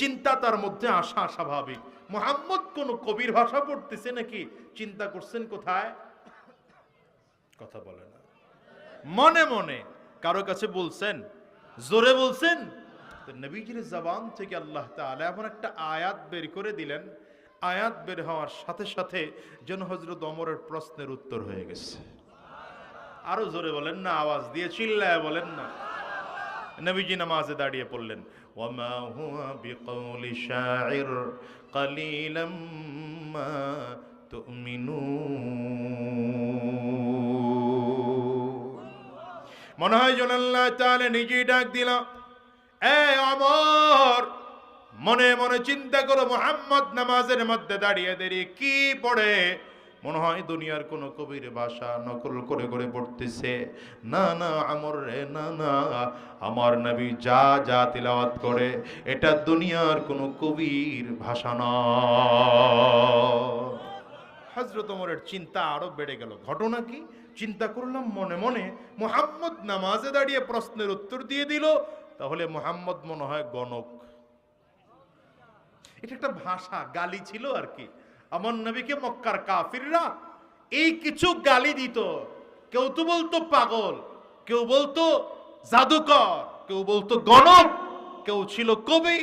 চিন্তা তার মধ্যে আসা স্বাভাবিক। মুহাম্মদ কোন কবির ভাষা পড়তেছে নাকি? চিন্তা করছেন কোথায়? কথা বলে না। মনে মনে কারো কাছে বলছেন? জোরে বলছেন? তো নবীজির জবান থেকে আল্লাহ তাআলা এমন একটা আয়াত বের করে দিলেন, আয়াত বের হওয়ার সাথে সাথে যেন হযরত ওমরের প্রশ্নের উত্তর হয়ে গেছে। আরো জোরে বলেন না, আওয়াজ দিয়ে চিল্লায় বলেন না। নবীজি নামাজে দাঁড়িয়ে পড়লেন, ওয়ামা হুয়া বিকাউলি শাইর কালিলাম মা তুমিনুন। মনে হয় যেন আল্লাহ তাআলা নিজেই ডাক দিল, এ ওমর, মনে মনে চিন্তা করো, মুহাম্মদ নামাজের মধ্যে দাঁড়িয়ে দাঁড়িয়ে কি পড়ে? মনে হয় দুনিয়ার কোন কবির ভাষা নকল করে করে পড়তেছে। না না আমর রে, না না, আমার নবী যা যা তিলাওয়াত করে এটা দুনিয়ার কোন কবির ভাষা না। হযরত ওমরের চিন্তা আরো বেড়ে গেল। ঘটনা কি? চিন্তা করলাম মনে মনে, মুহাম্মদ নামাজে দাঁড়িয়ে প্রশ্নের উত্তর দিয়ে দিল, তাহলে মুহাম্মদ মনে হয় গণক। এটা একটা ভাষা, গালি ছিল আর কি। আমার নবীকে মক্কার কাফিররা এই কিছু গালি দিত। কেউ তো বলতো পাগল, কেউ বলতো জাদুকর, কেউ বলতো গণক, কেউ ছিল কবি।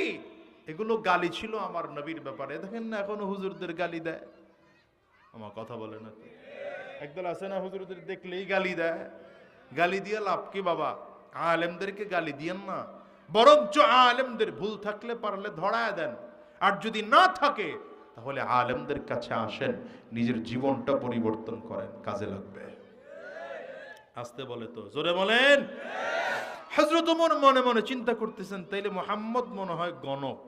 এগুলো গালি ছিল আমার নবীর ব্যাপারে। দেখেন না এখনো হুজুরদের গালি দেয়। আমার কথা বলে না তো? একদল আছে না হুজুরদের দেখলেই গালি দেয়। গালি দিয়ে লাভ কি বাবা? আলেমদেরকে গালি দিয়েন না, বরঞ্চ আলেমদের ভুল থাকলে পারলে ধরায় দেন। আর যদি না থাকে তাহলে আলেমদের কাছে আসেন, নিজের জীবনটা পরিবর্তন করেন, কাজে লাগবে। আসতে বলে তো, জোরে বলেন। হযরত ওমর মনে মনে চিন্তা করতেছেন, তাইলে মুহাম্মদ মনে হয় গণক,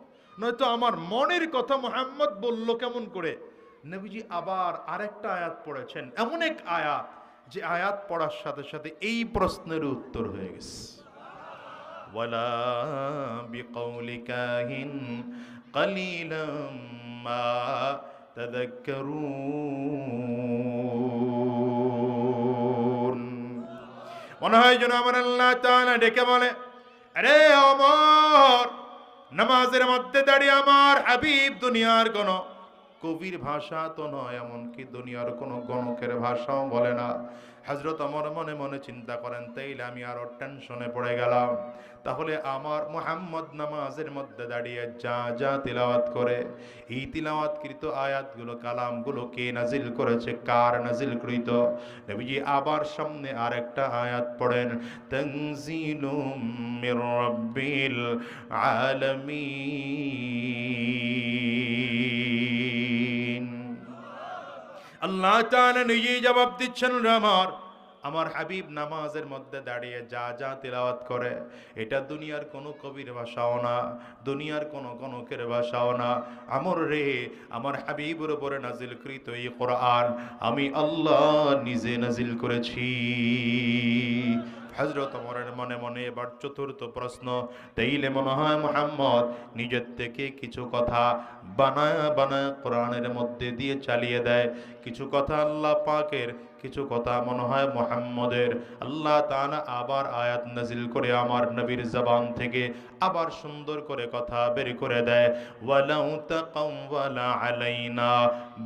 নয়তো আমার মনের কথা মুহাম্মদ বলল কেমন করে? নবীজি আবার আরেকটা আয়াত পড়েছেন, এমন এক আয়াত যে আয়াত পড়ার সাথে সাথে এই প্রশ্নের উত্তর হয়ে গেছে। ওয়ালা বিকাউলি কাহিন কালিলাম মা তাযাক্কারুন। মনে হয় যেন আমার আল্লাহ তাআলা ডেকে বলে, আরে ওমর, নামাজের মধ্যে দাঁড়িয়ে আমার হাবিব দুনিয়ার কোন কবির ভাষা তো নয়, এমনকি দুনিয়ার কোন গণকের ভাষাও বলে না। হযরত ওমর মনে মনে চিন্তা করেন, তাইলে আমি আরো টেনশনে পড়ে গেলাম। তাহলে আমার মুহাম্মদ নামাজের মধ্যে দাঁড়িয়ে যা যা তিলাওয়াত করে, এই তিলাওয়াতকৃত আয়াতগুলো, কালামগুলো কে নাজিল করেছে, কার নাজিলকৃত? নবীজি আবার সামনে আরেকটা আয়াত পড়েন, তানজিলুম মির রাব্বিল আলামিন। আল্লাহ তাআলা নিজেই জবাব দিচ্ছেন, আমার হাবিব নামাজের মধ্যে দাঁড়িয়ে যা যা তিলাওয়াত করে এটা দুনিয়ার কোনো কবির ভাষাও না, দুনিয়ার কোনো গণকের ভাষাও না। আমর রে, আমার হাবিবের উপরে নাজিলকৃত এই কোরআন আমি আল্লাহ নিজে নাজিল করেছি। হযরত ওমরের মনে মনে এবার চতুর্থ প্রশ্ন, তাইলে মনে হয় মুহাম্মদ নিজের থেকে কিছু কথা বানায় বানায় কোরআনের মধ্যে দিয়ে চালিয়ে দেয়। কিছু কথা আল্লাহ পাকের, কিছু কথা মনে হয় মুহাম্মদের। আল্লাহ তাআলা আবার আয়াত নাজিল করে আমার নবীর জবান থেকে আবার সুন্দর করে কথা বের করে দেয়, ওয়ালাউ তাকাওয়ালা আলাইনা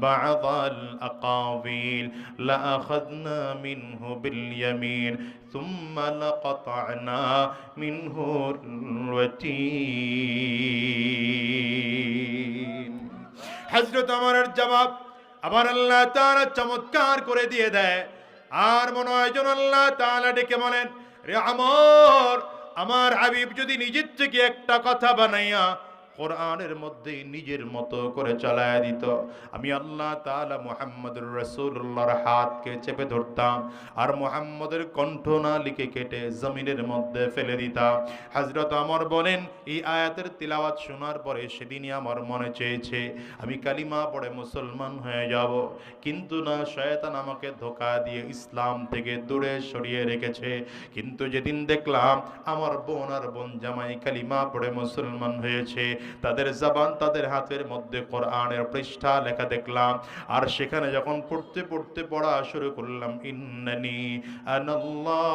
বা'দাল আকাবিল লাআখাযনা মিনহু বিল ইয়ামিন সুম্মা লাকাতা'না মিনহুর ওয়াতিন। হযরত ওমরের জবাব আবার আল্লাহ তাআলা চমৎকার করে দিয়ে দেয়। আর মনে হয় যেন আল্লাহ তাআলা ডেকে বলেন, রে আমর, আমার হাবিব যদি নিজের থেকে একটা কথা বানাইয়া কোরআনের মধ্যে নিজের মতো করে চালায়া দিত, আমি আল্লাহ তাআলা মুহাম্মদুর রাসূলুল্লাহর হাতকে চেপে ধরতাম আর মুহাম্মদের কণ্ঠনালীকে কেটে জমিনের মধ্যে ফেলে দিতাম। হযরত ওমর বলেন, এই আয়াতের তিলাওয়াত শোনার পরে সেদিনই আমার মনে চেয়েছে আমি কালিমা পড়ে মুসলমান হয়ে যাব, কিন্তু না, শয়তান আমাকে ধোঁকা দিয়ে ইসলাম থেকে দূরে সরিয়ে রেখেছে। কিন্তু যেদিন দেখলাম আমার বোন আর বোন জামাই কালিমা পড়ে মুসলমান হয়েছে, তাদের জবান, তাদের হাতের মধ্যে কোরআনের পৃষ্ঠা লেখা দেখলাম, আর সেখানে যখন পড়তে পড়তে পড়া শুরু করলাম, ইন্নানি আনাল্লাহ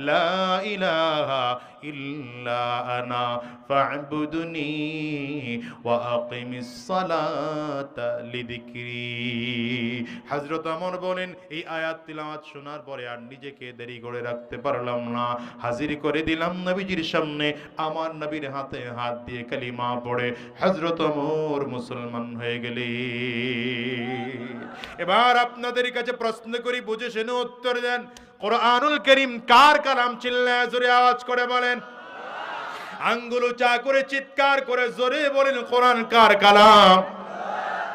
লা ইলাহা ইল্লা আনা ফা'বুদনি ওয়া আকিমিস সালাতা লিযিকরি। হযরত ওমর বলেন, এই আয়াত তিলাওয়াত শোনার পরে আর নিজেকে দেরি করে রাখতে পারলাম না, হাজির করে দিলাম নবীজির সামনে। আমার নবীর হাতে হাত দিয়ে কালিমা পড়ে হযরত ওমর মুসলমান হয়ে গেলেন। এবার আপনাদের কাছে প্রশ্ন করি, বুঝে শুনে উত্তর দেন। কোরআনুল কারীম কার কালাম? চিল্লায়ে জোরে আওয়াজ করে বলেন। আঙ্গুল উঁচা করে চিৎকার করে জোরে বলেন, কোরআন কার কালাম?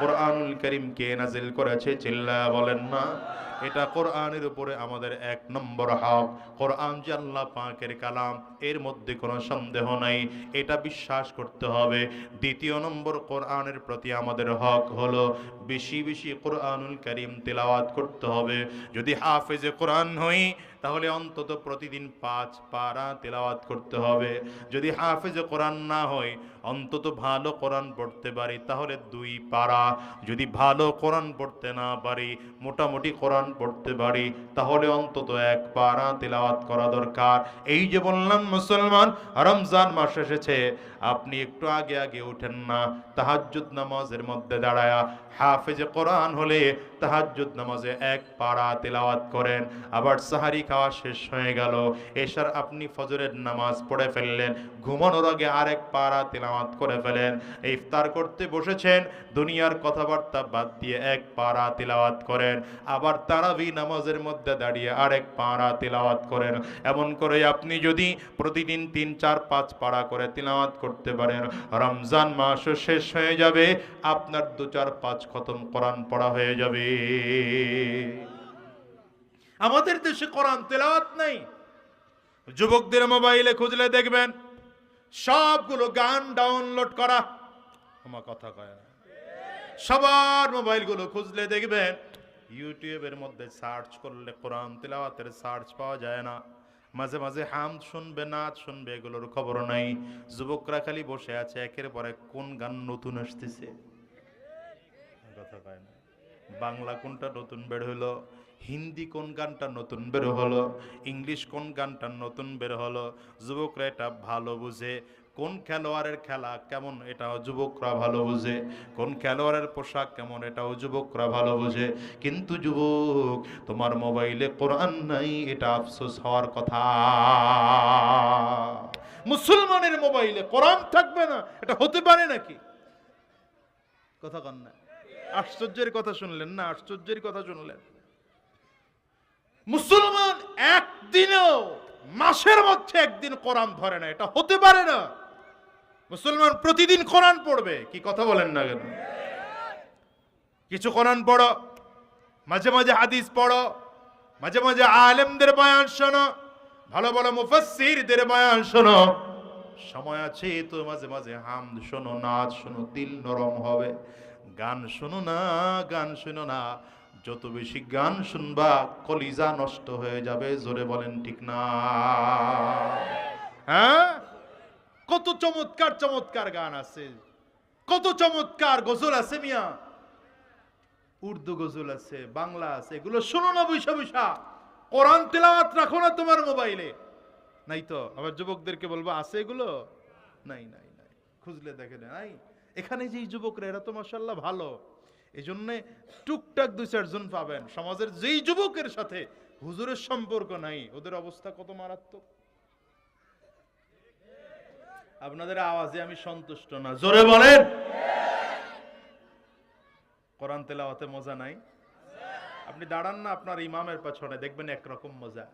কোরআনুল কারীম কে নাজিল করেছে? চিল্লায়ে বলেন না। এটা কোরআনের উপরে আমাদের এক নম্বর হক। কোরআন যে আল্লাহ পাকের কালাম, এর মধ্যে কোনো সন্দেহ নাই, এটা বিশ্বাস করতে হবে। দ্বিতীয় নম্বর, কোরআনের প্রতি আমাদের হক হলো বেশি বেশি কোরআনুল কারীম তেলাওয়াত করতে হবে। যদি হাফেজে কোরআন হই তাহলে অন্তত প্রতিদিন 5 পারা তেলাওয়াত করতে হবে। যদি হাফেজে কোরআন না হই, অন্তত ভালো কোরআন পড়তে পারি তাহলে 2 পারা। যদি ভালো কোরআন পড়তে না পারি, মোটামুটি কোরআন পড়তে পারি, তাহলে অন্তত 1 পারা তেলাওয়াত করা দরকার। এই যে বললাম মুসলমান, রমজান মাস এসেছে, আপনি একটু আগে আগে উঠেন না, তাহাজ্জুদ নামাজের মধ্যে দাঁড়ায়া হাফেজে কোরআন হলে তাহাজ্জুদ নামাজে 1 পারা তেলাওয়াত করেন। আবার সাহারি খাওয়া শেষ হয়ে গেল, এশার আপনি ফজরের নামাজ পড়ে ফেললেন, ঘুমানোর আগে আরেক পারা তেলাওয়াত করে ফেলেন। ইফতার করতে বসেছেন, দুনিয়ার কথাবার্তা বাদ দিয়ে 1 পারা তেলাওয়াত করেন। আবার তারাবি নামাজের মধ্যে দাঁড়িয়ে আরেক পারা তেলাওয়াত করেন। এমন করে আপনি যদি প্রতিদিন 3, 4, 5 পারা করে তেলাওয়াত করতে পারেন, রমজান মাস শেষ হয়ে যাবে, আপনার 2, 4, 5 খতম কোরআন পড়া হয়ে যাবে। আমাদের দেশে কোরআন তেলাওয়াত নাই। যুবকদের মোবাইলে খুঁজলে দেখবেন সবগুলো গান ডাউনলোড করা। আমার কথা কয় না? সবার মোবাইলগুলো খুঁজলে দেখবেন ইউটিউবের মধ্যে সার্চ করলে কোরআন তেলাওয়াতের সার্চ পাওয়া যায় না। মাঝে মাঝে হামদ শুনবে, নাচ শুনবে, এগুলোর খবর নাই। যুবকরা খালি বসে আছে, একের পর এক কোন গান নতুন আসতেছে। কথা কয় না? বাংলা কোনটা নতুন বের হলো, হিন্দি কোন গানটা নতুন বের হলো, ইংলিশ কোন গানটা নতুন বের হলো। যুবকরা এটা ভালো বুঝে। কোন খেলোয়াড়ের খেলা কেমন এটাও যুবকরা ভালো বুঝে, কোন খেলোয়াড়ের পোশাক কেমন এটাও যুবকরা ভালো বুঝে। কিন্তু যুবক, তোমার মোবাইলে কোরআন নাই, এটা আফসোস হওয়ার কথা। মুসলমানের মোবাইলে কোরআন থাকবে না, এটা হতে পারে নাকি? কথা কন না? আশ্চর্যের কথা শুনলেন না? আশ্চর্যের কথা শুনলেন। মুসলমান একদিনও, মাসের মধ্যে একদিন কোরআন ধরে না, এটা হতে পারে না। মুসলমান প্রতিদিন কোরআন পড়বে। কি কথা বলেন না কেন? কিছু কোরআন পড়ো, মাঝে মাঝে হাদিস পড়ো, মাঝে মাঝে আলেমদের বয়ান শোনো, ভালো ভালো মুফাসসিরদের বয়ান শোনো। সময় আছে তো মাঝে মাঝে হামদ শোনো, নাচ শোনো, দিল নরম হবে। গান শোনো না, গান শোনো না। যত বেশি গান শুনবা কলিজা নষ্ট হয়ে যাবে। জোরে বলেন ঠিক না? হ্যাঁ, কত চমৎকার চমৎকার গান আছে, কত চমৎকার গজল আছে মিয়া। উর্দু গজল আছে, বাংলা আছে, এগুলো শোনো না বৈশা বৈশা। কোরআন তেলাওয়াত রাখো না তোমার মোবাইলে। নাই তো আবার যুবকদেরকে বলবো আছে এগুলো? নাই নাই নাই, খুঁজলে দেখে নাই। এখানে যে যুবকরা, এরা তো মাশাআল্লাহ ভালো, এই জন্য টুকটাক 2-4 জন পাবেন। সমাজের যেই যুবকের সাথে হুজুরের সম্পর্ক নাই, ওদের অবস্থা কত মারাত্মক। আপনাদের আওয়াজে আমি সন্তুষ্ট না, জোরে বলেন। কোরআন তেলাওয়াতে মজা নাই? আপনি দাঁড়ান না আপনার ইমামের পেছনে, দেখবেন একরকম মজা।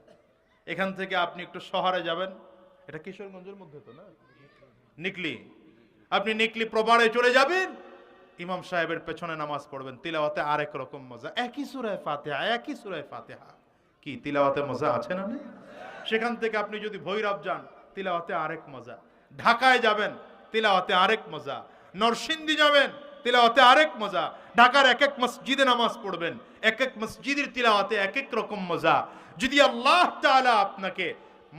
এখান থেকে আপনি একটু শহরে যাবেন, এটা কিশোরগঞ্জের মধ্যে তো না, নিকলি। আপনি নিকলি প্রপারে চলে যাবেন, ইমাম সাহেবের পেছনে নামাজ পড়বেন, তিলাওয়াতে আরেক রকম মজা। একই সূরা ফাতিহা, একই সূরা ফাতিহা, কি তিলাওয়াতে মজা আছে না? সেখান থেকে আপনি যদি ভৈরব যান, তিলাওয়াতে আরেক মজা। ঢাকায় যাবেন, তিলাওয়াতে আরেক মজা। নরসিংদী যাবেন, তিলাওয়াতে আরেক মজা। ঢাকার এক এক মসজিদে নামাজ পড়বেন, এক এক মসজিদের তিলাওয়াতে এক এক রকম মজা। যদি আল্লাহ তাআলা আপনাকে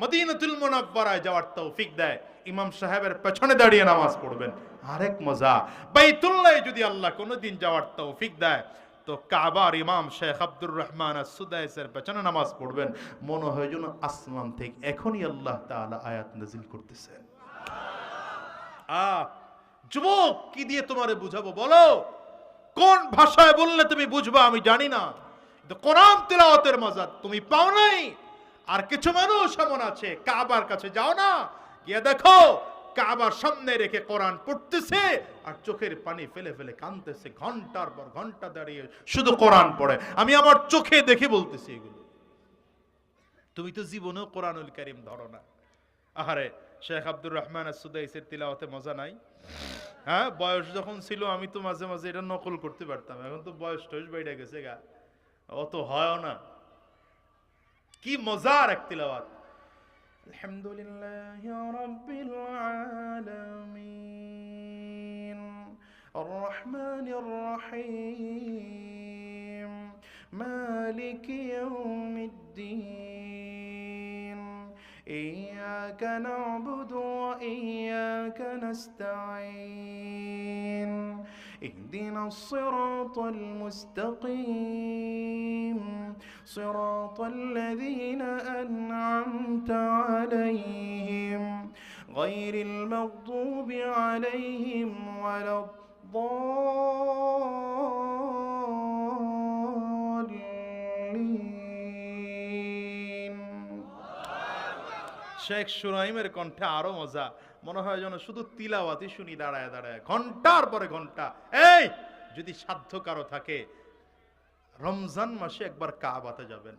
মদিনাতুল মুনাওয়ারায় যাওয়ার তৌফিক দেয়, ইমাম সাহেবের পেছনে দাঁড়িয়ে নামাজ পড়বেন, আরেক মজা। বাইতুল্লাহ যদি আল্লাহ কোনোদিন যাওয়ার তৌফিক দেয়, তো কাবার ইমাম শেখ আব্দুর রহমান আস-সুদাইসের পেছনে নামাজ পড়বেন, মনে হয় যেন আসমান থেকে এখনই আল্লাহ তাআলা আয়াত নাযিল করতেছেন। যুবক, কি দিয়ে তোমারে বুঝাবো বলো? কোন ভাষায় বললে তুমি বুঝবা আমি জানি না, কিন্তু কোরআন তিলাওয়াতের মজা তুমি পাও নাই। আর কিছু মানুষ এমন আছে, কাবার কাছে যাও না, গিয়ে দেখো কাবার সামনে রেখে কোরআন পড়তেছে আর চোখের পানি ফেলে ফেলে কাঁদতেছে, ঘন্টার পর ঘন্টা দাঁড়িয়ে শুধু কোরআন পড়ে। আমি আমার চোখে দেখে বলতেছি এগুলো। তুমি তো জীবনেও কোরআনুল কারীম ধরো না। আহারে, শেখ আব্দুর রহমান আস-সুদাইসের তিলাওয়াতে মজা নাই? হ্যাঁ, বয়স যখন ছিল আমি তো মাঝে মাঝে এটা নকল করতে পারতাম, এখন তো বয়স টয়স বাইরে গেছে গা, অত হয় না। কি মজার এক তিলাওয়াত। আলহামদুলিল্লাহি রাব্বিল আলামিন আর রহমানির রহিম মালিকি ইয়াউমিদ্দিন ইয়্যাকা না'বুদু ওয়া ইয়্যাকা নাস্তাঈন ইহদিনাস সিরাতাল মুস্তাকিম সিরাতাল লাযীনা আন'আমতা আলাইহিম গায়রিল মাগদুবি আলাইহিম ওয়ালাদ-দাল্লিন। শেখ সুরাইমের কণ্ঠে আরো মজা, মনে হয় যেন শুধু তিলাওয়াতই শুনি দাঁড়ায় দাঁড়ায় ঘন্টার পরে ঘন্টা। এই, যদি সাধ্য কারো থাকে রমজান মাসে একবার কাবাতে যাবেন,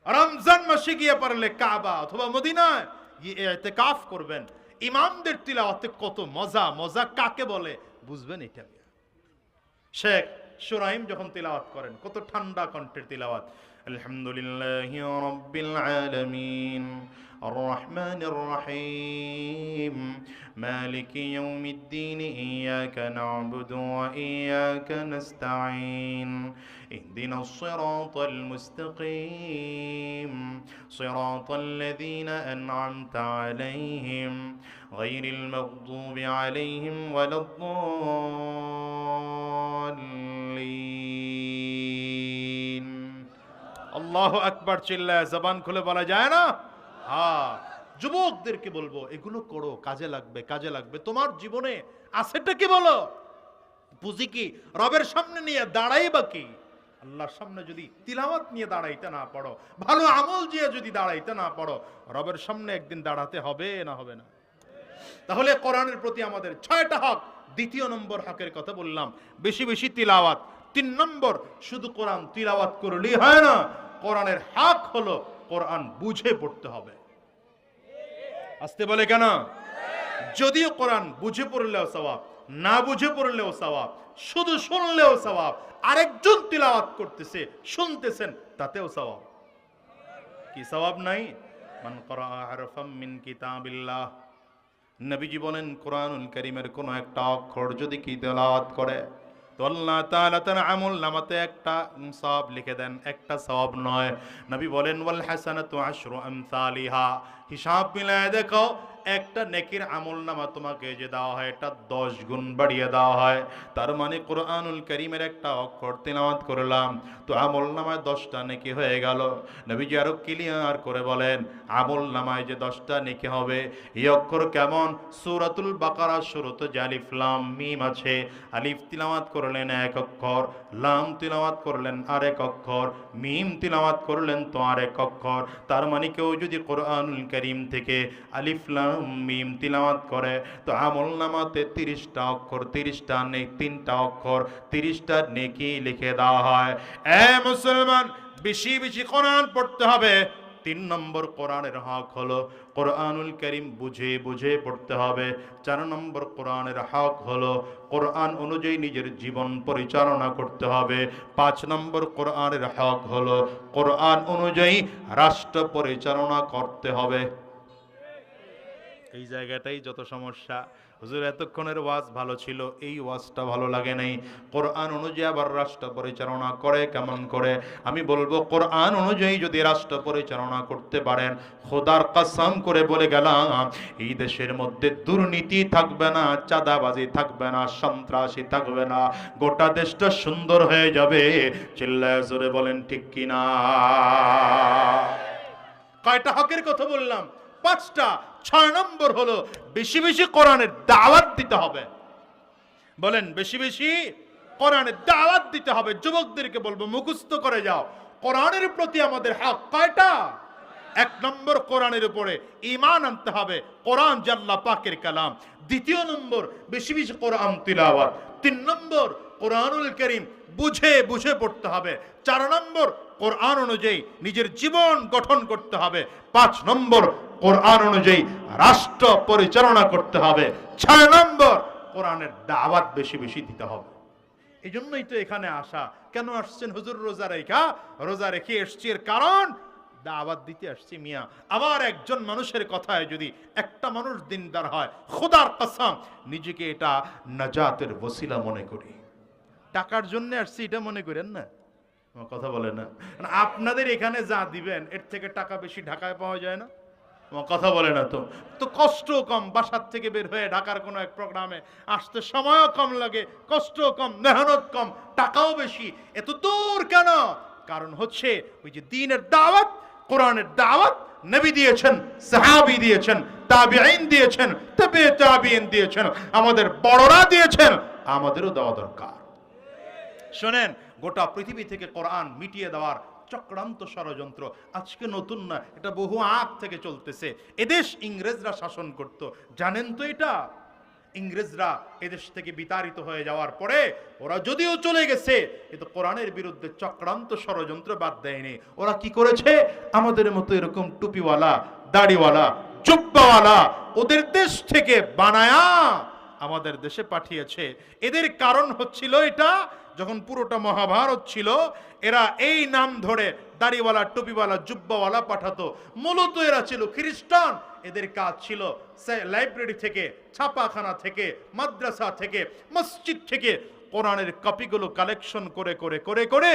রমজান মাসে গিয়ে পারলে কাবা অথবা মদিনায় গিয়ে ইতিকাফ করবেন। ইমামদের তিলাওয়াতে কত মজা, মজা কাকে বলে বুঝবেন এটা। শেখ সুরাইম যখন তিলাওয়াত করেন কত ঠান্ডা কণ্ঠের তিলাওয়াত। আলহামদুলিল্লাহি রাব্বিল আলামিন আর রহমানির রহিম মালিকি ইয়াউমিদ্দিন ইয়্যাকা না'বুদু ওয়া ইয়্যাকা নাস্তাঈন ইহদিনাস সিরাতাল মুস্তাকিম সিরাতাল লাযীনা আন'আমতা আলাইহিম গায়রিল মাগদুবি আলাইহিম ওয়ালাদ-দাল্লিন। আল্লাহু আকবার চিল্লায় জবান খুলে বলা যায় না? হ্যাঁ, যুবকদেরকে বলবো এগুলো করো, কাজে লাগবে, কাজে লাগবে। তোমার জীবনে আছেটা কি বলো? পুঁজি কি রবের সামনে নিয়ে দাঁড়াই বা কি? আল্লাহর সামনে যদি তিলাওয়াত নিয়ে দাঁড়াইতে না পারো, ভালো আমল দিয়ে যদি দাঁড়াইতে না পারো, রবের সামনে একদিন দাঁড়াতে হবে না হবে না? তাহলে কোরআনের প্রতি আমাদের 6টা হক। দ্বিতীয় নম্বর হকের কথা বললাম, বেশি বেশি তিলাওয়াত। 3 নম্বর, শুধু কোরআন তিলাওয়াত করলেই হয় না, কোরআনের হক হলো কোরআন বুঝে পড়তে হবে। আসতে বলে কেন? যদিও কোরআন বুঝে পড়লেও সওয়াব, না বুঝে পড়লেও সওয়াব, শুধু শুনলেও সওয়াব, আরেকজন তিলাওয়াত করতেছে শুনতেছেন তাতেও সওয়াব। কি সওয়াব নাই? মান ক্বারা হারফাম মিন কিতাবিল্লাহ, নবীজি বলেন কোরআনুল কারীমের কোন একটা অক্ষর যদি কি তেলাওয়াত করে তো আল্লাহ তাআলা তার আমল নামাতে একটা সওয়াব লিখে দেন, একটা সওয়াব নয়। নবী বলেন ওয়াল হাসানাতু আশরু আমসালিহা, হিসাব মিলায় দেখো একটা নেকির আমল নামা তোমাকে যে দেওয়া হয় এটা 10 গুণ বাড়িয়ে দেওয়া হয়। তার মানে কোরআনুল কারীমের একটা অক্ষর তিলাওয়াত করলাম তো আমল নামায় 10টা নেকি হয়ে গেল। নবীজি আরো ক্লিয়ার করে বলেন আমল নামায় যে 10টা নেকি হবে, এই অক্ষর কেমন? সূরাতুল বাকারা শুরুতে যে আলিফ লাম মিম আছে, আলিফ তিলাওয়াত করলেন এক অক্ষর, লাম তিলাওয়াত করলেন আরেক অক্ষর, মিম তিলাওয়াত করলেন তো আরেক অক্ষর। তার মানে কেউ যদি কোরআনুল কারীম থেকে আলিফ লাম মিম তিলাওয়াত করে তো আমল নামাতে 30টা অক্ষর, 30টা নেই 3টা অক্ষর, 30টা নেকি লিখে দেওয়া হয়। এ মুসলমান, বেশি বেশি কোরআন পড়তে হবে। 3 নম্বর কোরআনের হক হলো কোরআনুল কারীম বুঝে বুঝে পড়তে হবে। 4 নম্বর কোরআনের হক হলো কোরআন অনুযায়ী নিজের জীবন পরিচালনা করতে হবে। 5 নম্বর কোরআনের হক হলো কোরআন অনুযায়ী রাষ্ট্র পরিচালনা করতে হবে। এই জায়গাটাই যত সমস্যা। হুজুর এতক্ষণের ওয়াজ ভালো ছিল, এই ওয়াজটা ভালো লাগে নাই। কোরআন অনুযায়ী আবার রাষ্ট্র পরিচালনা করে কেমন করে? আমি বলবো কোরআন অনুযায়ী যদি রাষ্ট্র পরিচালনা করতে পারেন, খোদার কসম করে বলে গেলাম, এই দেশের মধ্যে দুর্নীতি থাকবে না, চাঁদাবাজি থাকবে না, সন্ত্রাসী থাকবে না, গোটা দেশটা সুন্দর হয়ে যাবে। চিল্লায় জোরে বলেন ঠিক কিনা? কয়টা হকের কথা বললাম? 5টা। 6 নম্বর হলো বেশি বেশি কোরআনের দাওয়াত দিতে হবে। বলেন, বেশি বেশি কোরআনের দাওয়াত দিতে হবে। যুবকদেরকে বলবো মুখস্থ করে যাও, কোরআনের প্রতি আমাদের হক কয়টা? 1 নম্বর কোরআনের উপরে ঈমান আনতে হবে, কোরআন যে আল্লাহ পাকের কালাম। 2 নম্বর বেশি বেশি কোরআন তিলাওয়াত। 3 নম্বর কোরআনুল কারীম বুঝে বুঝে পড়তে হবে। 4 নম্বর কোরআন অনুযায়ী নিজের জীবন গঠন করতে হবে। 5 নম্বর কোরআন অনুযায়ী রাষ্ট্র পরিচালনা করতে হবে। 6 নম্বর কোরআনের দাওয়াত বেশি বেশি দিতে হবে। এই জন্যই তো এখানে আসা। কেন আসছেন হুজুর? রোজা রেখে এসছি, এর কারণ দাওয়াত দিতে আসছি মিয়া। আবার একজন মানুষের কথায় যদি একটা মানুষ দিনদার হয়, খোদার কসম নিজেকে এটা নাজাতের ওসিলা মনে করি। টাকার জন্য আসছি এটা মনে করেন না, কথা বলে না। আপনাদের এখানে যা দিবেন এর থেকে টাকা বেশি ঢাকায় পাওয়া যায় না, কথা বলে না। তো কষ্ট কম, বাসার থেকে বের হয়ে ঢাকার কোনো এক প্রোগ্রামে আসতে সময়ও কম লাগে, কষ্ট কম, মেহনত কম, টাকাও বেশি। এত দূর কেন? কারণ হচ্ছে ওই যে দ্বীনের দাওয়াত, কোরআনের দাওয়াত নবী দিয়েছেন, সাহাবী দিয়েছেন, তাবিঈন দিয়েছেন, তাবে তাবিঈন দিয়েছেন, আমাদের বড়রা দিয়েছেন, আমাদেরও দেওয়া দরকার। শোনেন, গোটা পৃথিবী থেকে কোরআন মিটিয়ে দেওয়ার চক্রান্ত ষড়যন্ত্র আজকে নতুন না, এটা বহু আগ থেকে চলতেছে। এদেশ ইংরেজরা শাসন করত, জানেন তো এটা? ইংরেজরা এদেশ থেকে বিতাড়িত হয়ে যাওয়ার পরে ওরা যদিও চলে গেছে, কিন্তু কোরআনের বিরুদ্ধে চক্রান্ত ষড়যন্ত্র বাদ দেয়নি। ওরা কি করেছে? আমাদের মতো এরকম টুপিওয়ালা, দাড়িওয়ালা, জুব্বাওয়ালা ওদের দেশ থেকে বানায়া আমাদের দেশে পাঠিয়েছে। এদের কারণ হচ্ছিল এটা, যখন পুরোটা মহাভারত ছিল, এরা এই নাম ধরে দাড়িওয়ালা, টুপিওয়ালা, জুব্বাওয়ালা পাঠাতো। মূলত এরা ছিল খ্রিস্টান। এদের কাজ ছিল লাইব্রেরি থেকে, ছাপাখানা থেকে, মাদ্রাসা থেকে, মসজিদ থেকে কোরআনের কপিগুলো কালেকশন করে করে করে করে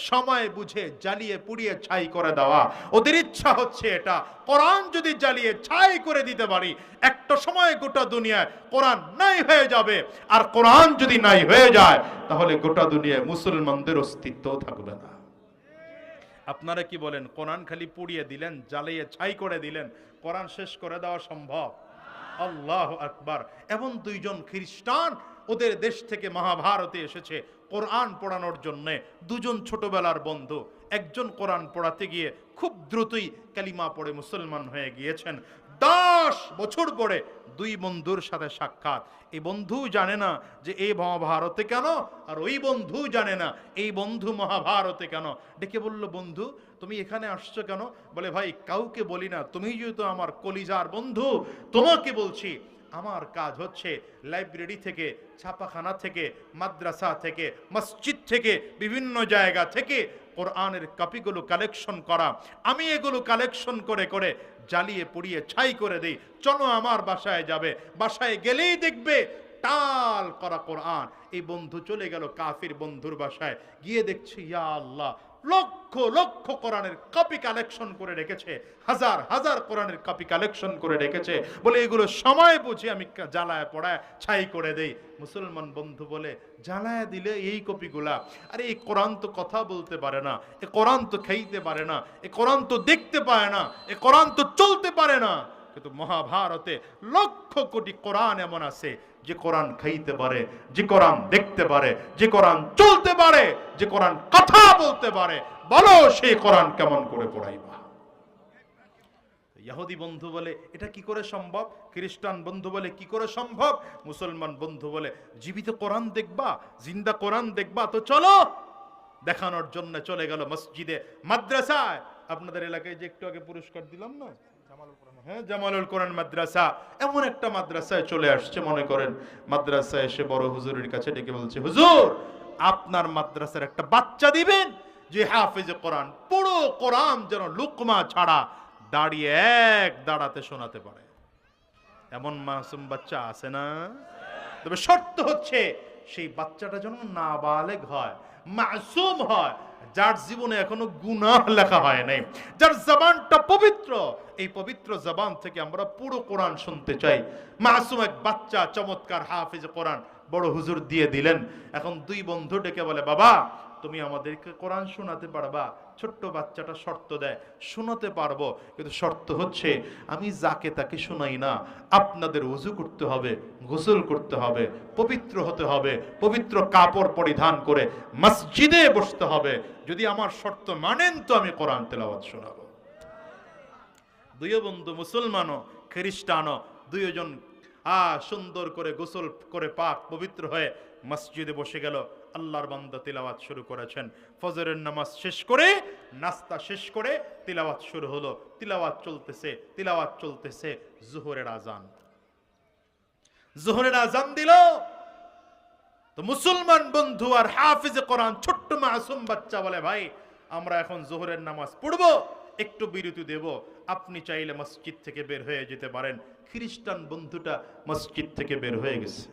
সময় বুঝে জ্বালিয়ে পুড়িয়ে ছাই করে দেওয়া। ওদের ইচ্ছা হচ্ছে এটা, কোরআন যদি জ্বালিয়ে ছাই করে দিতে পারি, একটা সময় গোটা দুনিয়ায় কোরআন নাই হয়ে যাবে। আর কোরআন যদি নাই হয়ে যায়, তাহলে গোটা দুনিয়ায় মুসলমানদের অস্তিত্ব থাকবে না। আপনারা কি বলেন? কোরআন খালি পুড়িয়ে দিলেন, জ্বালিয়ে ছাই করে দিলেন, কোরআন শেষ করে দেওয়া সম্ভব? আল্লাহু আকবার। এবং 2 জন খ্রিস্টান ওদের দেশ থেকে মহাভারতে এসেছে কোরআন পড়ানোর জন্য। 2 জন ছোটবেলার বন্ধু, একজন কোরআন পড়াতে গিয়ে খুব দ্রুতই কালিমা পড়ে মুসলমান হয়ে গিয়েছেন। 10 বছর পরে 2 বন্ধুর সাথে সাক্ষাৎ। এই বন্ধু জানে না যে এই মহাভারতে কেন, আর ওই বন্ধু জানে না এই বন্ধু মহাভারতে কেন। ডেকে বলল, বন্ধু তুমি এখানে আসছো কেন? বলে, ভাই কাউকে বলি না, তুমি যেহেতু আমার কলিজার বন্ধু, তোমাকে বলছি। আমার কাজ হচ্ছে লাইব্রেরি থেকে, ছাপাখানা থেকে, মাদ্রাসা থেকে, মসজিদ থেকে, বিভিন্ন জায়গা থেকে কোরআনের কপিগুলো কালেকশন করা। আমি এগুলো কালেকশন করে করে জ্বালিয়ে পুড়িয়ে ছাই করে দেই। চলো আমার বাসায় যাবে, বাসায় গেলেই দেখবে টাল করা কোরআন। এই বন্ধু চলে গেল কাফির বন্ধুর বাসায়, গিয়ে দেখছি ইয়া আল্লাহ, লক্ষ লক্ষ কোরআনের কপি কালেকশন করে রেখেছে, হাজার হাজার কোরআনের কপি কালেকশন করে রেখেছে। বলে এগুলো সময় বুঝে আমি জ্বালায় পড়ায় ছাই করে দেই। মুসলমান বন্ধু বলে, জ্বালায় দিলে এই কপিগুলা? আরে এই কোরআন তো কথা বলতে পারে না, এ কোরআন তো খাইতে পারে না, এ কোরআন তো দেখতে পায় না, এ কোরআন তো চলতে পারে না। কিন্তু মহাভারতে লক্ষ কোটি কোরআন এমন আছে যে কোরআন খাইতে পারে, যে কোরআন দেখতে পারে, যে কোরআন চলতে পারে, যে কোরআন কথা বলতে পারে। বলো সেই কোরআন কেমন করে পড়াইবা? ইহুদি বন্ধু বলে, এটা কি করে সম্ভব? খ্রিস্টান বন্ধু বলে, কি করে সম্ভব? মুসলমান বন্ধু বলে, জীবিত কোরআন দেখবা, জিন্দা কোরআন দেখবা? তো চলো। দেখানোর জন্য চলে গেল মসজিদে, মাদ্রাসায়। আপনাদের এলাকায় যে একটু আগে পুরস্কার দিলাম না, হ্যাঁ, জামালুল কোরআন মাদ্রাসা, এমন একটা মাদ্রাসায় চলে আসছে। মনে করেন মাদ্রাসায় এসে বড় হুজুরের কাছে ডেকে বলছে, হুজুর আপনার মাদ্রাসার একটা বাচ্চা দিবেন যে হাফেজে কোরআন, পুরো কোরআন যেন লুকমা ছাড়া দাঁড়িয়ে এক দাঁড়াতে শোনাতে পারে। এমন মাসুম বাচ্চা আছে না? তবে শর্ত হচ্ছে সেই বাচ্চাটা যেন নাবালেগ হয়, মাসুম হয়, যার জীবনে এখনো গুনাহ লেখা হয় নাই, যার জবানটা পবিত্র। এই পবিত্র জবান থেকে আমরা পুরো কোরআন শুনতে চাই। মাসুম এক বাচ্চা, চমৎকার হাফিজ কোরআন বড় হুজুর দিয়ে দিলেন। এখন দুই বন্ধু ডেকে বলে, বাবা তুমি আমাদেরকে কোরআন শোনাতে পারবা? ছোট্ট বাচ্চাটা শর্ত দেয়, শোনাতে পারবো, কিন্তু শর্ত হচ্ছে আমি যাকে তাকে শোনাই না, আপনাদের ওযু করতে হবে, গোসল করতে হবে, পবিত্র হতে হবে, পবিত্র কাপড় পরিধান করে মসজিদে বসতে হবে। যদি আমার শর্ত মানেন তো আমি কোরআন তেলাওয়াত শোনাবো। দুই বন্ধু মুসলমানও খ্রিস্টানও দুইজন সুন্দর করে গোসল করে পাক পবিত্র হয়ে মসজিদে বসে গেল। আল্লাহর বান্দা তিলাওয়াত শুরু করেছেন। ফজরের নামাজ শেষ করে, নাস্তা শেষ করে তিলাওয়াত শুরু হলো। তিলাওয়াত চলতেছে, তিলাওয়াত চলতেছে। জোহরের আজান, জোহরের আজান দিল। তো মুসলমান বন্ধু আর হাফিজে কোরআন ছোট্ট মাসুম বাচ্চা বলে, ভাই আমরা এখন জোহরের নামাজ পড়বো, একটু বিরতি দেব, আপনি চাইলে মসজিদ থেকে বের হয়ে যেতে পারেন। খ্রিস্টান বন্ধুটা মসজিদ থেকে বের হয়ে গেছে।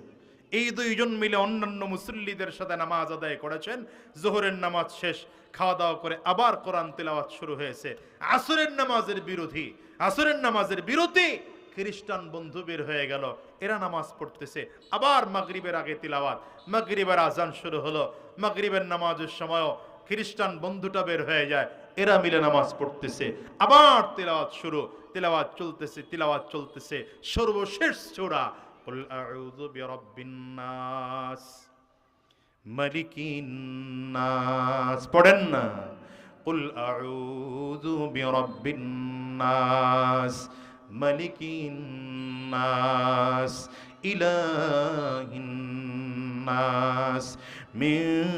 এই দুইজন মিলে অন্যান্য মুসল্লিদের সাথে নামাজ আদায় করেছেন। জোহরের নামাজ শেষ, খাওয়া দাওয়া করে আবার কোরআন তেলাওয়াত শুরু হয়েছে। আসরের নামাজের বিরোধী, আসরের নামাজের বিরতি। খ্রিস্টান বন্ধু বের হয়ে গেল, এরা নামাজ পড়তেছে। আবার মাগরিবের আগে তিলাওয়াত, মাগরিবের আজান শুরু হলো। মাগরিবের নামাজের সময়ও খ্রিস্টান বন্ধুটা বের হয়ে যায়, এরা মিলে নামাজ পড়তেছে। আবার তিলাওয়াত শুরু, তিলাওয়াত চলতেছে, তিলাওয়াত চলতেছে। সর্বশেষ সূরা কুল আউযু বিরাব্বিন নাস মালিকিন নাস পড়েন না? কুল আউযু বিরাব্বিন নাস মালিকিন নাস ইলাহিন নাস মিন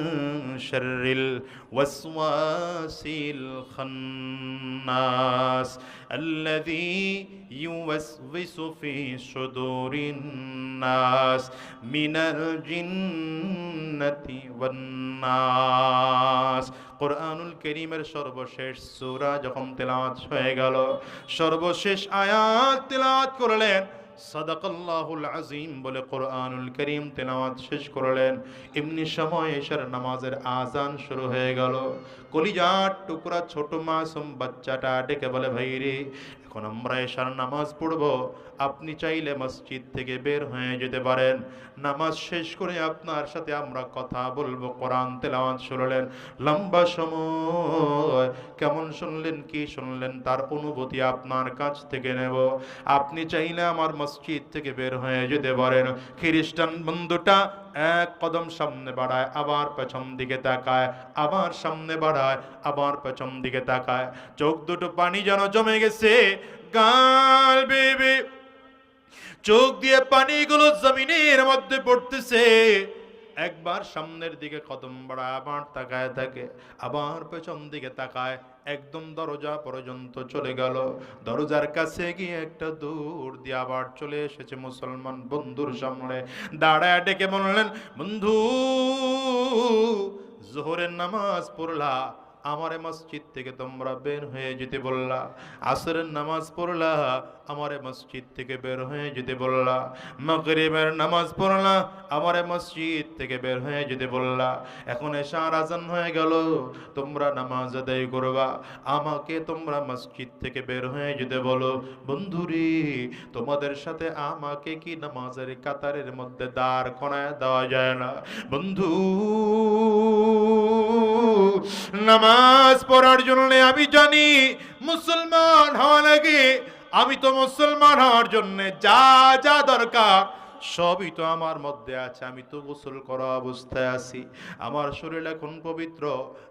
শাররিল ওয়াসওয়াসিল খান্নাস আল্লাযী ইউওয়াসওয়িসু ফি সুদুরিন নাস মিনাল জিন্নাতি ওয়ান নাস। কোরআনুল কারীমের সর্বশেষ সূরা যখন তেলাওয়াত হয়ে গেল, সর্বশেষ আয়াত তেলাওয়াত করলেন। সাদাকাল্লাহুল আযীম বলে কোরআনুল কারীম তেলাওয়াত শেষ করলেন। এমনি সময় এশার নামাজের আজান শুরু হয়ে গেল। কলিজার টুকরা ছোট মাসুম বাচ্চাটা ডেকে বলে, ভাই রে এখন আমরা এশার নামাজ পড়বো, আপনি চাইলে মসজিদ থেকে বের হয়ে যেতে পারেন, নামাজ শেষ করে আপনার সাথে আমরা কথা বলবো। কোরআন তেলাওয়াত শুনলেন, লম্বা সময়। কেমন শুনলেন, কি শুনলেন তার অনুভূতি আপনার কাছ থেকে নেব। আপনি চাইলে আমার মসজিদ থেকে বের হয়ে যেতে পারেন। খ্রিস্টান বন্ধুটা এক কদম সামনে বাড়ায়, আবার পেছন দিকে তাকায়, আবার সামনে বাড়ায়, আবার পেছন দিকে তাকায়। চোখ দুটো পানি যেন জমে গেছে, গাল বেবে চোখ দিয়ে পানিগুলো জমিনের মধ্যে পড়তেছে। একবার সামনের দিকে কদম বাড়ায়, আবার তাকায় থাকে, আবার পেছন দিকে তাকায়, একদম দরজা পর্যন্ত চলে গেল। দরজার কাছে গিয়ে একটা দৌড় দিয়ে আবার চলে এসেছে মুসলমান বন্ধুর সামনে। দাঁড়ায় ডেকে বললেন, বন্ধু জোহরের নামাজ পড়লা, আমারে মসজিদ থেকে তোমরা বের হয়ে যেতে বললা। আসরের নামাজ পড়লা, আমারে মসজিদ থেকে বের হয়ে যেতে বললা। মাগরিবের নামাজ পড়লা, আমারে মসজিদ থেকে বের হয়ে যেতে বললা। এখন এশার আজান হয়ে গেল, তোমরা নামাজ আদায় করবা, আমাকে তোমরা মসজিদ থেকে বের হয়ে যেতে বলো। বন্ধুরে তোমাদের সাথে আমাকে কি নামাজের কাতারের মধ্যে দাঁড় করায় দেওয়া যায় না? বন্ধু নামাজ পড়ার জন্য আমি জানি মুসলমান হওয়া লাগে, আমি তো মুসলমান হওয়ার জন্য যা যা দরকার সবই তো আমার মধ্যে আছে। আমি তো গোসল করা অবস্থায় আছি, আমার শরীর এখন পবিত্র,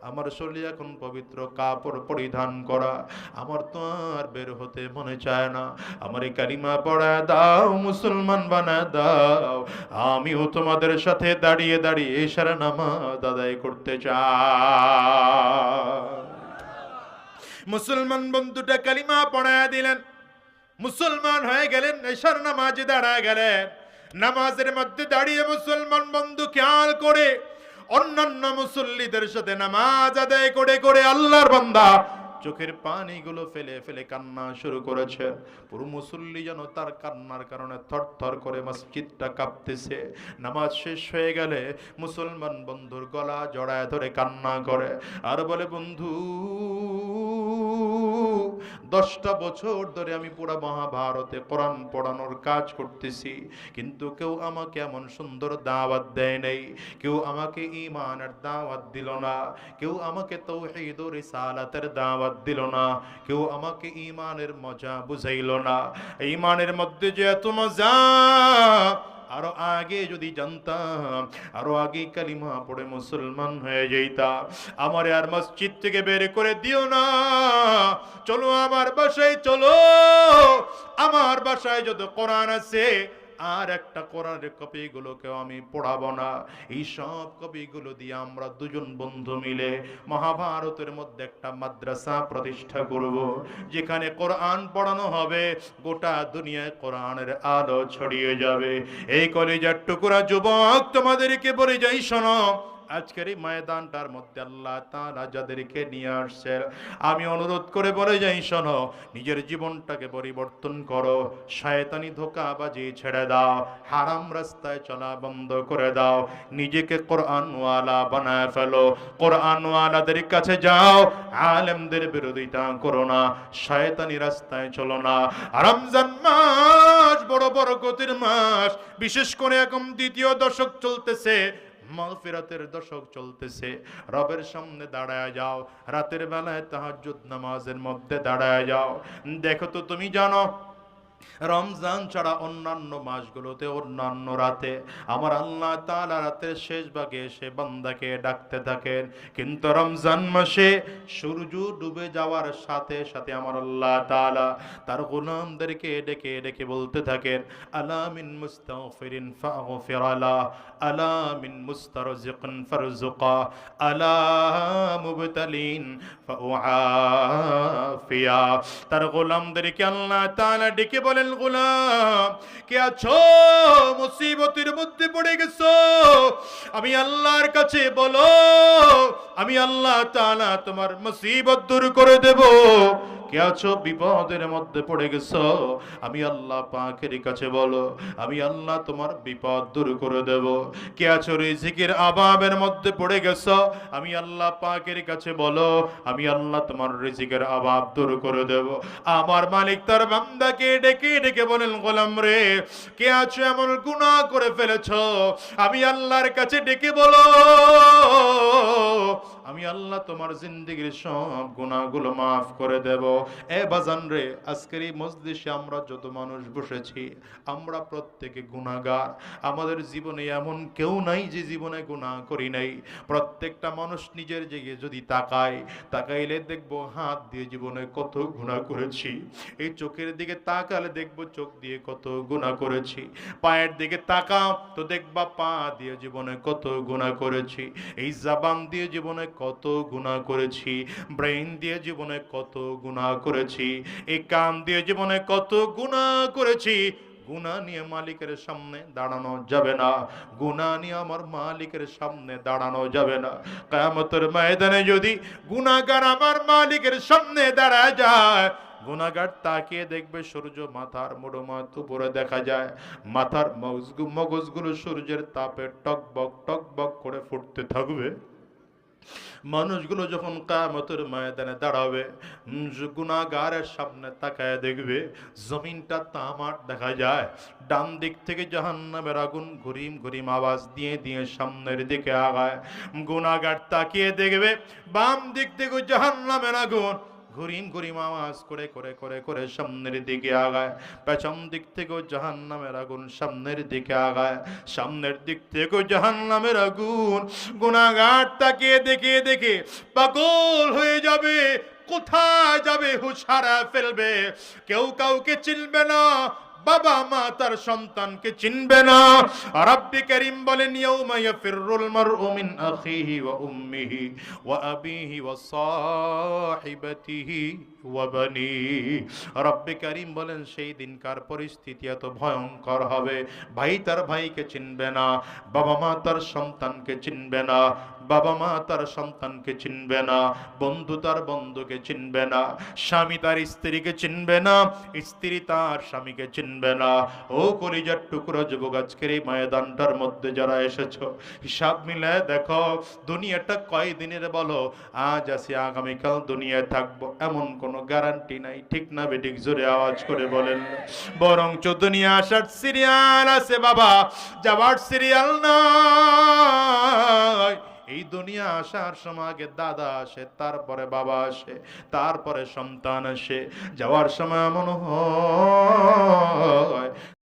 আমার শরীর এখন পবিত্র, কাপড় পরিধান করা, আমার তো আর বের হতে মনে চায় না। আমার এই কালিমা পড়ায় দাও, মুসলমান বানায় দাও, আমিও তোমাদের সাথে দাঁড়িয়ে দাঁড়িয়ে সারা নামাজ আদায় করতে চাই। মুসলমান বন্ধুটা কালিমা পড়ায় দিলেন, মুসলমান হয়ে গেলেন, এশার নামাজে দাঁড়ায় গেলেন। নামাজের মধ্যে দাঁড়িয়ে মুসলমান বন্ধু খেয়াল করে অন্যান্য মুসল্লিদের সাথে নামাজ আদায় করে করে আল্লাহর বান্দা চোখের পানিগুলো ফেলে ফেলে কান্না শুরু করেছেন। পুরো মুসল্লি যেন তার কান্নার কারণে থরথর করে মসজিদটা কাঁপতেছে। নামাজ শেষ হয়ে গেলে মুসলমান বন্ধুর গলা জড়ায় ধরে কান্না করে আর বলে, বন্ধু 10টা বছর ধরে আমি পুরা মহাভারতে কোরআন পড়ানোর কাজ করতেছি, কিন্তু কেউ আমাকে এমন সুন্দর দাওয়াত দেয় নাই, কেউ আমাকে ঈমানের দাওয়াত দিল না, কেউ আমাকে তাওহীদ ও রিসালাতের দাওয়াত দিল না, কেউ আমাকে ঈমানের মজা বুঝাইল না। ঈমানের মধ্যে যে এত মজা, আরো আগে যদি জানতাম, আরো আগে কালিমা পড়ে মুসলমান হয়ে যাইতাম। আমার আর মসজিদ থেকে বের করে দিও না, চলো আমার বাসায়, চলো আমার বাসায় যত কোরআন আছে আর একটা কোরআনের কপিগুলোকেও আমি পড়াবো না। এই সব কপিগুলো দিয়ে আমরা দুজন বন্ধু মিলে মহাভারতের মধ্যে একটা মাদ্রাসা প্রতিষ্ঠা করব, যেখানে কোরআন পড়ানো হবে, গোটা দুনিয়ায় কোরআনের আলো ছড়িয়ে যাবে। এই কলেজের টুকরা যুবক তোমাদেরকে বলে যাই, শোনো, আজকের এই ময়দানটার মধ্যে আল্লাহ তাআলা যাদেরকে নিয়ে আসছে, আমি অনুরোধ করে বলে যাই, শোনো, নিজের জীবনটাকে পরিবর্তন করো, শয়তানি ধোঁকাবাজি ছেড়ে দাও, হারাম রাস্তায় চলা বন্ধ করে দাও, নিজেকে কোরআনওয়ালা বানায় ফেলো, কোরআনওয়ালাদের কাছে যাও, আলেমদের বিরোধিতা করো না, শয়তানি রাস্তায় চলো না। রমজান মাস বড় বরকতের মাস, বিশেষ করে এখন দ্বিতীয় দশক চলতেছে, মাগফিরাতের দশক চলতেছে। রবের সামনে দাঁড়ায় যাও, রাতের বেলায় তাহাজ্জুদ নামাজের মধ্যে দাঁড়ায় যাও। দেখো তো, তুমি জানো রমজান ছাড়া অন্যান্য মাসগুলোতে, অন্যান্য রাতে আমার আল্লাহ তাআলা রাতের শেষ ভাগে এসে বান্দাকে ডাকতে থাকেন, কিন্তু রমজান মাসে সূর্য ডুবে যাওয়ার সাথে সাথে আমার আল্লাহ তাআলা তার গোলামদেরকে ডেকে ডেকে বলতে থাকেন, আলা মিন মুস্তাগফিরিন ফাগফির আলা, আলা মিন মুস্তারজিকিন ফারজুকা, আলা মুবতালিন ফাউআফিয়া। তার গোলামদেরকে আল্লাহ তাআলা ডেকে বলেন, গোলাম কে আছো, মুসিবতের মধ্যে পড়ে গেছো, আমি আল্লাহর কাছে বলো, আমি আল্লাহ তাআলা তোমার মুসিবত দূর করে দেব। কে আছো বিপদের মধ্যে পড়ে গেছো, আমি আল্লাহ পাকের কাছে বলো, আমি আল্লাহ তোমার বিপদ দূর করে দেব। কে আছো রিজিকের অভাবের মধ্যে পড়ে গেছো, আমি আল্লাহ পাকের কাছে বলো, আমি আল্লাহ তোমার রিজিকের অভাব দূর করে দেব। আমার মালিক তার বান্দাকে ডেকে ডেকে বলেন, গোলাম রে, কে আছো এমন গুনাহ করে ফেলেছো, আমি আল্লাহর কাছে ডেকে বলো, আমি আল্লাহ তোমার জিন্দেগির সব গুনাহগুলো মাফ করে দেব। এ বাজান রে, আজকের এই মজলিসে আমরা যত মানুষ বসেছি, আমরা প্রত্যেকে গুনাহগার। আমাদের জীবনে এমন কেউ নাই যে জীবনে গুনাহ করি নাই। প্রত্যেকটা মানুষ নিজের দিকে যদি তাকাইলে দেখবো হাত দিয়ে জীবনে কত গুনাহ করেছি, এই চোখের দিকে তাকালে দেখবো চোখ দিয়ে কত গুনাহ করেছি, পায়ের দিকে তাকাও তো দেখবা পা দিয়ে জীবনে কত গুনাহ করেছি, এই জবান দিয়ে জীবনে কত গুনাহ করেছি, ব্রেন দিয়ে জীবনে কত গুনাহ করেছি, এই কান দিয়ে জীবনে কত গুনাহ করেছি। গুনাহ নিয়ে মালিকের সামনে দাঁড়ানো যাবে না, গুনাহ নিয়ে আমার মালিকের সামনে দাঁড়ানো যাবে না। কিয়ামতের ময়দানে যদি গুনাহগার আমার মালিকের সামনে দাঁড়ায় যায়, গুনাহগার তাকিয়ে দেখবে সূর্য মাথার মুড়োমাত উপরে দেখা যায়, মাথার মগজগুলো সূর্যের তাপে টকবক টকবক করে ফুটতে থাকবে। মানুষগুলো যখন কিয়ামতের ময়দানে দাঁড়াবে, গুনাহগারের সামনে তাকায় দেখবে জমিনটা তামার দেখা যায়, ডান দিক থেকে জাহান্নামের আগুন ঘুরিম ঘুরিম আওয়াজ দিয়ে দিয়ে সামনের দিকে আগায়। গুনাহগার তাকিয়ে দেখবে বাম দিক থেকে জাহান্নামের আগুন ঘুরিম ঘুরিম আওয়াজ করে করে করে করে সামনের দিকে আগায়। পেছন দিক থেকেও জাহান্নামের আগুন সামনের দিকে আগায়, সামনের দিক থেকেও জাহান্নামের আগুন। গুনাহগার তাকিয়ে দেখে দেখে পাগল হয়ে যাবে, কোথায় যাবে হুঁশ হারায় ফেলবে, কেউ কাউকে চিনবে না, বাবা মা তার সন্তানকে চিনবে না। রব্বি কারীম বলেন ইয়াউমা ইয়াফিরুল মারউ মিন আখিহি ওয়া উম্মিহি ওয়া আবিহি ওয়া সাহিবাতিহি ওয়া বানিহি। রব্বি কারীম বলেন সেই দিনকার পরিস্থিতি এত ভয়ঙ্কর হবে, ভাই তার ভাইকে চিনবে না, বাবা মা তার সন্তানকে চিনবে না, বাবা মা তার সন্তানকে চিনবে না, বন্ধু তার বন্ধুকে চিনবে না, স্বামী তার স্ত্রীকে চিনবে না, স্ত্রী তার স্বামীকে চিনবে না। ও কলিজার টুকরো যুবক, আজকের এই ময়দানটার মধ্যে যারা এসেছো, হিসাব মিলায় দেখো দুনিয়াটা কয়দিনের বলো। আজ আছি আগামীকাল দুনিয়ায় থাকবো এমন কোনো গ্যারান্টি নাই, ঠিক না বেঠিক? জোরে আওয়াজ করে বলেন। বরঞ্চ দুনিয়া আসার সিরিয়াল আছে বাবা, যাবার সিরিয়াল নয়। এই দুনিয়া আসার সময় আগে দাদা আসে, তারপরে বাবা আসে, তারপরে সন্তান আসে। যাওয়ার সময় মনে হয়